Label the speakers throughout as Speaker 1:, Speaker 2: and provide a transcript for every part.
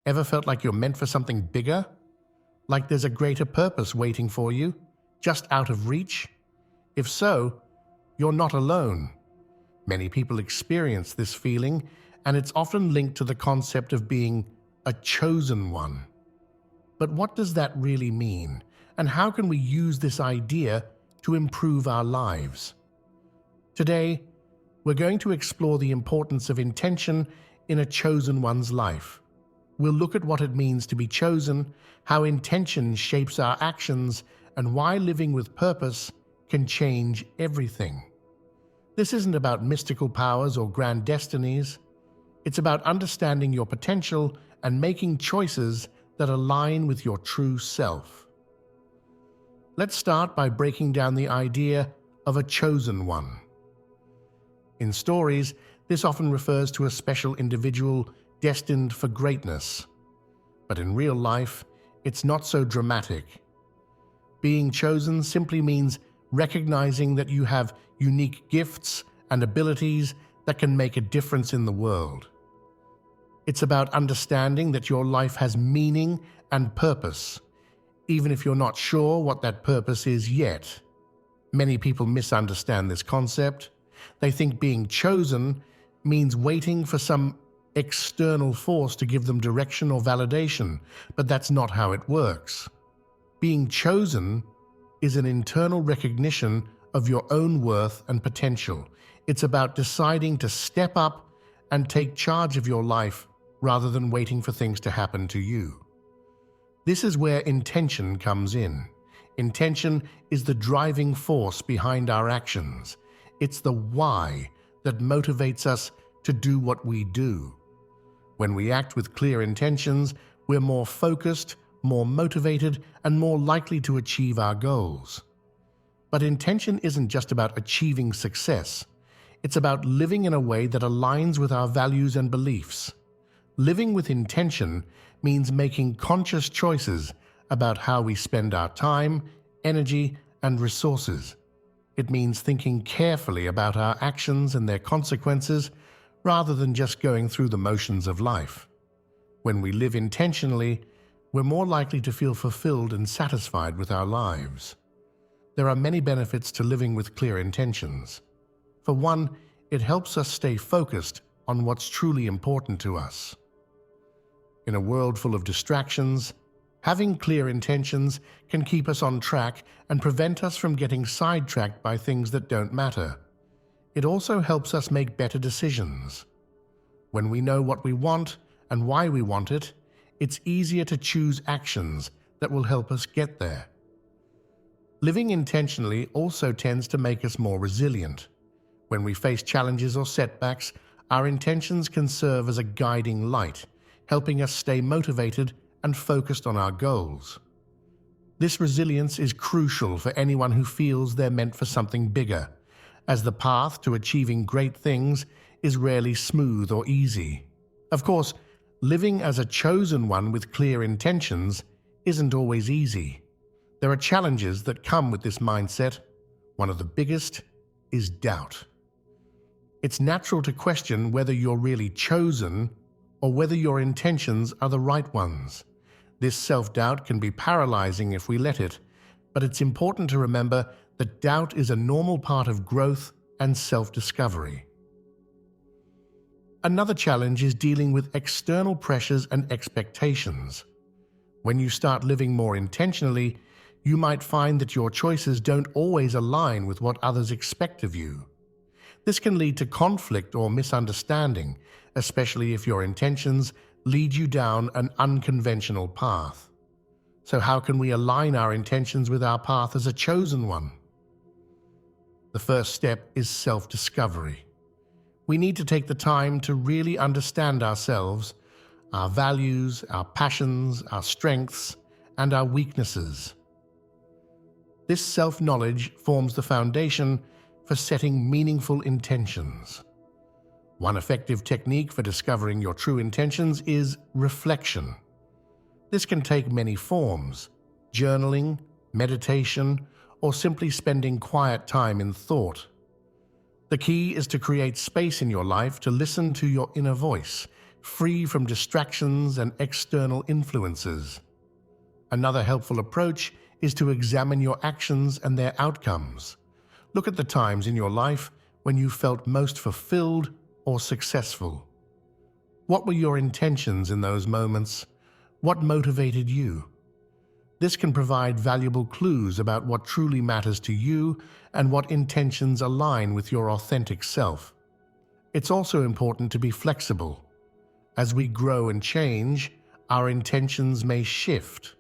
Speaker 1: Ever felt like you're meant for something bigger? Like there's a greater purpose waiting for you, just out of reach? If so, you're not alone. Many people experience this feeling, and it's often linked to the concept of being a chosen one. But what does that really mean? And how can we use this idea to improve our lives? Today, we're going to explore the importance of intention in a chosen one's life. We'll look at what it means to be chosen, how intention shapes our actions, and why living with purpose can change everything. This isn't about mystical powers or grand destinies. It's about understanding your potential and making choices that align with your true self. Let's start by breaking down the idea of a chosen one. In stories, this often refers to a special individual destined for greatness. But in real life, it's not so dramatic. Being chosen simply means recognizing that you have unique gifts and abilities that can make a difference in the world. It's about understanding that your life has meaning and purpose, even if you're not sure what that purpose is yet. Many people misunderstand this concept. They think being chosen means waiting for some external force to give them direction or validation, but that's not how it works. Being chosen is an internal recognition of your own worth and potential. It's about deciding to step up and take charge of your life rather than waiting for things to happen to you. This is where intention comes in. Intention is the driving force behind our actions. It's the why that motivates us to do what we do. When we act with clear intentions, we're more focused, more motivated, and more likely to achieve our goals. But intention isn't just about achieving success. It's about living in a way that aligns with our values and beliefs. Living with intention means making conscious choices about how we spend our time, energy, and resources. It means thinking carefully about our actions and their consequences rather than just going through the motions of life. When we live intentionally, we're more likely to feel fulfilled and satisfied with our lives. There are many benefits to living with clear intentions. For one, it helps us stay focused on what's truly important to us. In a world full of distractions, having clear intentions can keep us on track and prevent us from getting sidetracked by things that don't matter. It also helps us make better decisions. When we know what we want and why we want it, it's easier to choose actions that will help us get there. Living intentionally also tends to make us more resilient. When we face challenges or setbacks, our intentions can serve as a guiding light, helping us stay motivated and focused on our goals. This resilience is crucial for anyone who feels they're meant for something bigger, as the path to achieving great things is rarely smooth or easy. Of course, living as a chosen one with clear intentions isn't always easy. There are challenges that come with this mindset. One of the biggest is doubt. It's natural to question whether you're really chosen or whether your intentions are the right ones. This self-doubt can be paralyzing if we let it, but it's important to remember that doubt is a normal part of growth and self-discovery. Another challenge is dealing with external pressures and expectations. When you start living more intentionally, you might find that your choices don't always align with what others expect of you. This can lead to conflict or misunderstanding, especially if your intentions lead you down an unconventional path. So how can we align our intentions with our path as a chosen one? The first step is self-discovery. We need to take the time to really understand ourselves, our values, our passions, our strengths, and our weaknesses. This self-knowledge forms the foundation for setting meaningful intentions. One effective technique for discovering your true intentions is reflection. This can take many forms: journaling, meditation, or simply spending quiet time in thought. The key is to create space in your life to listen to your inner voice, free from distractions and external influences. Another helpful approach is to examine your actions and their outcomes. Look at the times in your life when you felt most fulfilled or successful. What were your intentions in those moments? What motivated you? This can provide valuable clues about what truly matters to you and what intentions align with your authentic self. It's also important to be flexible. As we grow and change, our intentions may shift.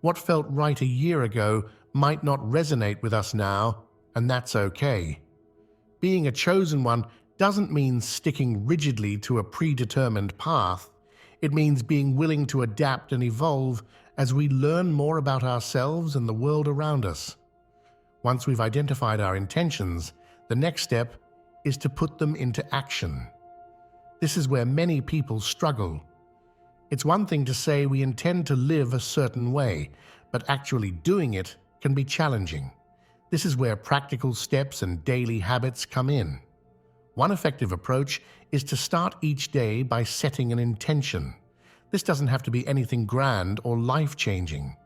Speaker 1: What felt right a year ago might not resonate with us now, and that's okay. Being a chosen one doesn't mean sticking rigidly to a predetermined path. It means being willing to adapt and evolve as we learn more about ourselves and the world around us. Once we've identified our intentions, the next step is to put them into action. This is where many people struggle. It's one thing to say we intend to live a certain way, but actually doing it can be challenging. This is where practical steps and daily habits come in. One effective approach is to start each day by setting an intention. This doesn't have to be anything grand or life-changing.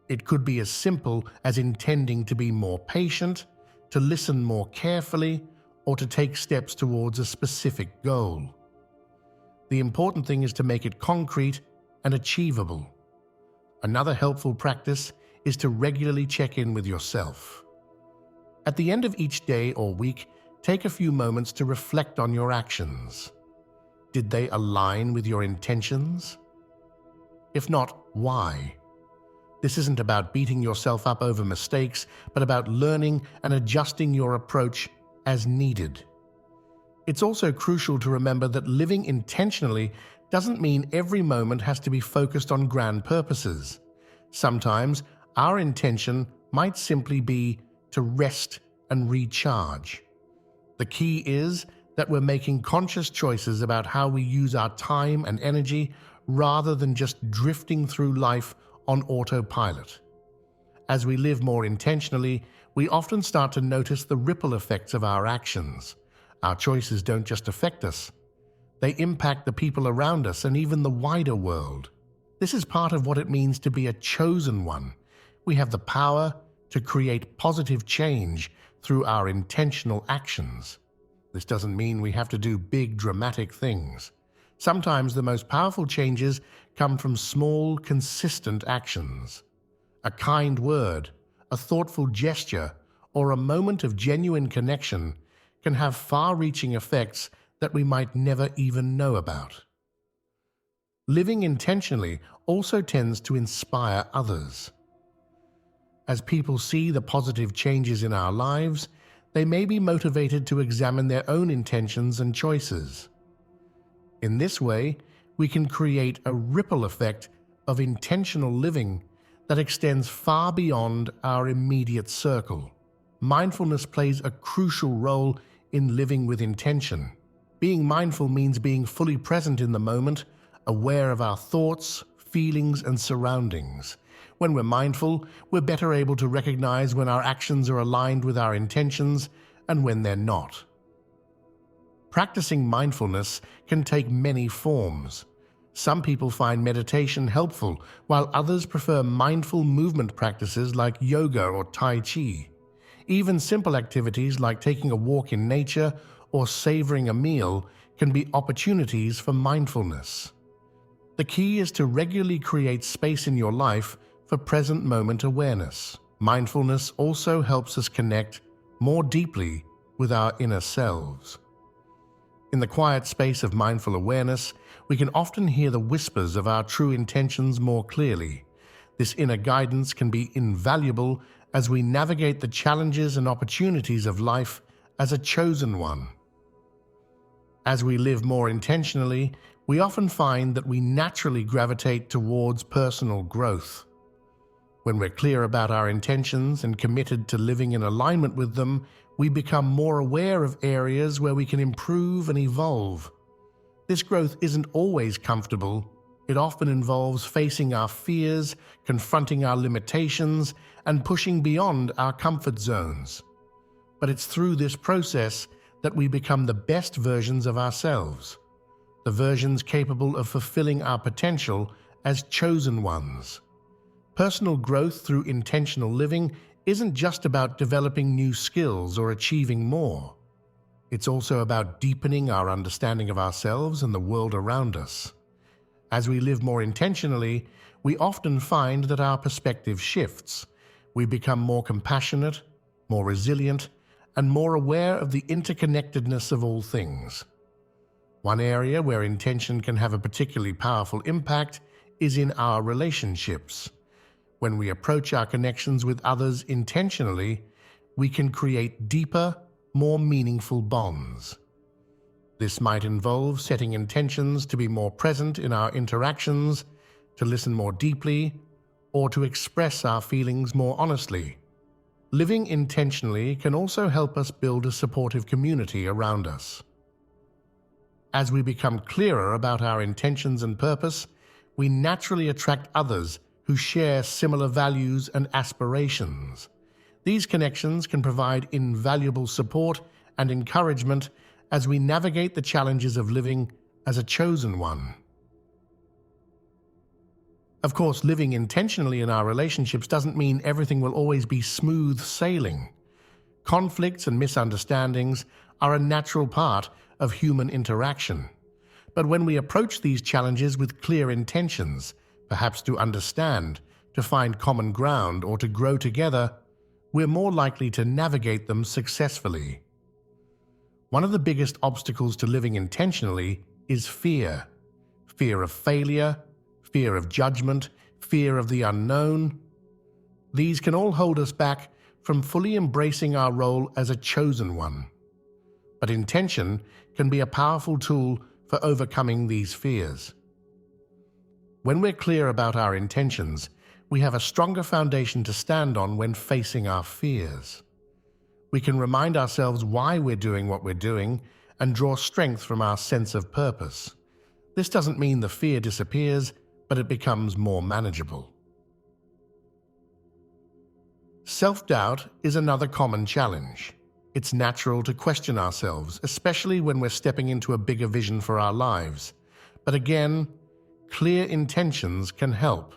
Speaker 1: It could be as simple as intending to be more patient, to listen more carefully, or to take steps towards a specific goal. The important thing is to make it concrete and achievable. Another helpful practice is to regularly check in with yourself. At the end of each day or week, take a few moments to reflect on your actions. Did they align with your intentions? If not, why? This isn't about beating yourself up over mistakes, but about learning and adjusting your approach as needed. It's also crucial to remember that living intentionally doesn't mean every moment has to be focused on grand purposes. Sometimes our intention might simply be to rest and recharge. The key is that we're making conscious choices about how we use our time and energy rather than just drifting through life on autopilot. As we live more intentionally, we often start to notice the ripple effects of our actions. Our choices don't just affect us. They impact the people around us and even the wider world. This is part of what it means to be a chosen one. We have the power to create positive change through our intentional actions. This doesn't mean we have to do big, dramatic things. Sometimes the most powerful changes come from small, consistent actions. A kind word, a thoughtful gesture, or a moment of genuine connection can have far-reaching effects that we might never even know about. Living intentionally also tends to inspire others. As people see the positive changes in our lives, they may be motivated to examine their own intentions and choices. In this way, we can create a ripple effect of intentional living that extends far beyond our immediate circle. Mindfulness plays a crucial role in living with intention. Being mindful means being fully present in the moment, aware of our thoughts, feelings, and surroundings. When we're mindful, we're better able to recognize when our actions are aligned with our intentions and when they're not. Practicing mindfulness can take many forms. Some people find meditation helpful, while others prefer mindful movement practices like yoga or Tai Chi. Even simple activities like taking a walk in nature or savoring a meal can be opportunities for mindfulness. The key is to regularly create space in your life for present moment awareness. Mindfulness also helps us connect more deeply with our inner selves. In the quiet space of mindful awareness, we can often hear the whispers of our true intentions more clearly. This inner guidance can be invaluable as we navigate the challenges and opportunities of life as a chosen one. As we live more intentionally, we often find that we naturally gravitate towards personal growth. When we're clear about our intentions and committed to living in alignment with them, we become more aware of areas where we can improve and evolve. This growth isn't always comfortable. It often involves facing our fears, confronting our limitations, and pushing beyond our comfort zones. But it's through this process that we become the best versions of ourselves. the versions capable of fulfilling our potential as chosen ones. Personal growth through intentional living isn't just about developing new skills or achieving more. It's also about deepening our understanding of ourselves and the world around us. As we live more intentionally, we often find that our perspective shifts. We become more compassionate, more resilient, and more aware of the interconnectedness of all things. One area where intention can have a particularly powerful impact is in our relationships. When we approach our connections with others intentionally, we can create deeper, more meaningful bonds. This might involve setting intentions to be more present in our interactions, to listen more deeply, or to express our feelings more honestly. Living intentionally can also help us build a supportive community around us. As we become clearer about our intentions and purpose, we naturally attract others who share similar values and aspirations. These connections can provide invaluable support and encouragement as we navigate the challenges of living as a chosen one. Of course, living intentionally in our relationships doesn't mean everything will always be smooth sailing. Conflicts and misunderstandings are a natural part of human interaction. But when we approach these challenges with clear intentions, perhaps to understand, to find common ground, or to grow together, we're more likely to navigate them successfully. One of the biggest obstacles to living intentionally is fear. Fear of failure, fear of judgment, fear of the unknown. These can all hold us back from fully embracing our role as a chosen one. But intention can be a powerful tool for overcoming these fears. When we're clear about our intentions, we have a stronger foundation to stand on when facing our fears. We can remind ourselves why we're doing what we're doing and draw strength from our sense of purpose. This doesn't mean the fear disappears, but it becomes more manageable. Self-doubt is another common challenge. It's natural to question ourselves, especially when we're stepping into a bigger vision for our lives. But again, clear intentions can help.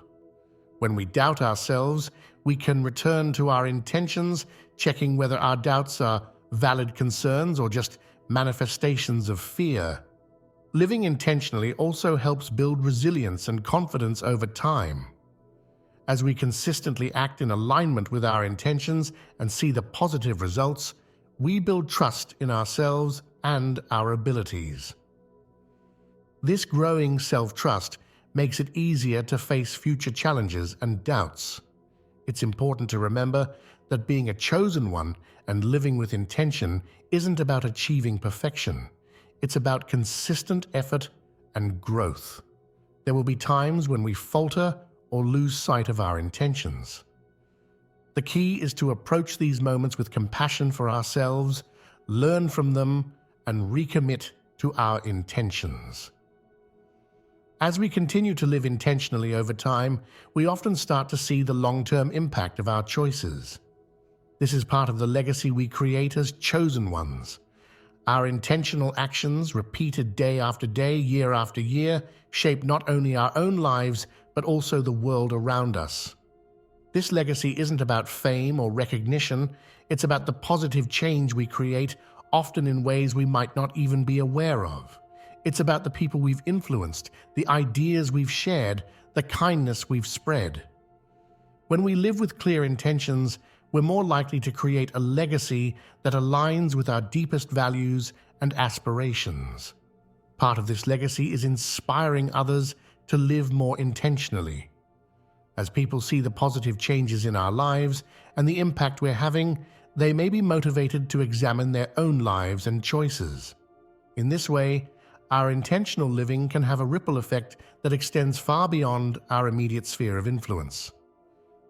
Speaker 1: When we doubt ourselves, we can return to our intentions, checking whether our doubts are valid concerns or just manifestations of fear. Living intentionally also helps build resilience and confidence over time. As we consistently act in alignment with our intentions and see the positive results, we build trust in ourselves and our abilities. This growing self-trust makes it easier to face future challenges and doubts. It's important to remember that being a chosen one and living with intention isn't about achieving perfection. It's about consistent effort and growth. There will be times when we falter or lose sight of our intentions. The key is to approach these moments with compassion for ourselves, learn from them, and recommit to our intentions. As we continue to live intentionally over time, we often start to see the long-term impact of our choices. This is part of the legacy we create as chosen ones. Our intentional actions, repeated day after day, year after year, shape not only our own lives, but also the world around us. This legacy isn't about fame or recognition, it's about the positive change we create, often in ways we might not even be aware of. It's about the people we've influenced, the ideas we've shared, the kindness we've spread. When we live with clear intentions, we're more likely to create a legacy that aligns with our deepest values and aspirations. Part of this legacy is inspiring others to live more intentionally. As people see the positive changes in our lives and the impact we're having, they may be motivated to examine their own lives and choices. In this way, our intentional living can have a ripple effect that extends far beyond our immediate sphere of influence.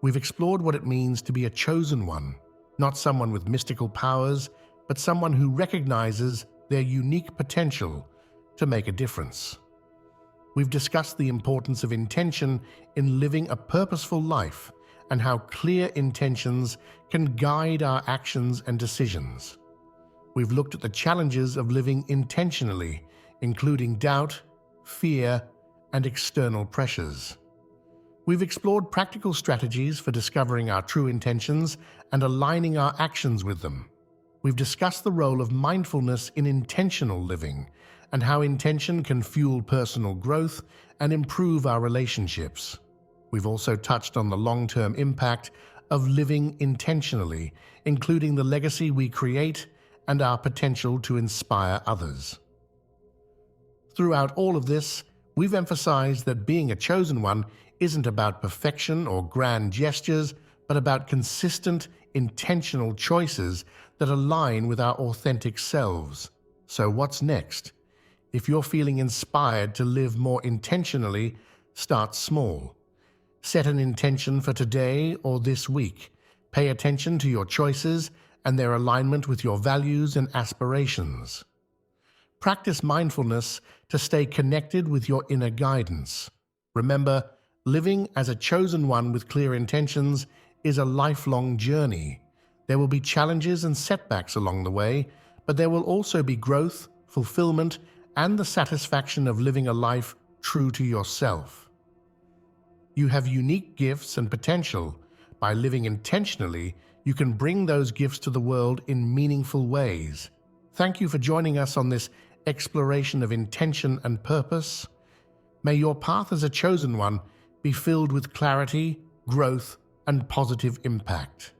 Speaker 1: We've explored what it means to be a chosen one, not someone with mystical powers, but someone who recognizes their unique potential to make a difference. We've discussed the importance of intention in living a purposeful life and how clear intentions can guide our actions and decisions. We've looked at the challenges of living intentionally, including doubt, fear, and external pressures. We've explored practical strategies for discovering our true intentions and aligning our actions with them. We've discussed the role of mindfulness in intentional living and how intention can fuel personal growth and improve our relationships. We've also touched on the long-term impact of living intentionally, including the legacy we create and our potential to inspire others. Throughout all of this, we've emphasized that being a chosen one isn't about perfection or grand gestures, but about consistent, intentional choices that align with our authentic selves. So what's next? If you're feeling inspired to live more intentionally, start small. Set an intention for today or this week. Pay attention to your choices and their alignment with your values and aspirations. Practice mindfulness to stay connected with your inner guidance. Remember, living as a chosen one with clear intentions is a lifelong journey. There will be challenges and setbacks along the way, but there will also be growth, fulfillment, and the satisfaction of living a life true to yourself. You have unique gifts and potential. By living intentionally, you can bring those gifts to the world in meaningful ways. Thank you for joining us on this exploration of intention and purpose. May your path as a chosen one be filled with clarity, growth, and positive impact.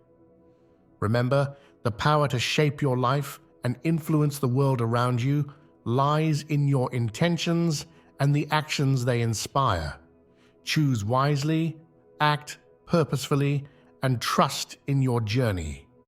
Speaker 1: Remember, the power to shape your life and influence the world around you lies in your intentions and the actions they inspire. Choose wisely, act purposefully, and trust in your journey.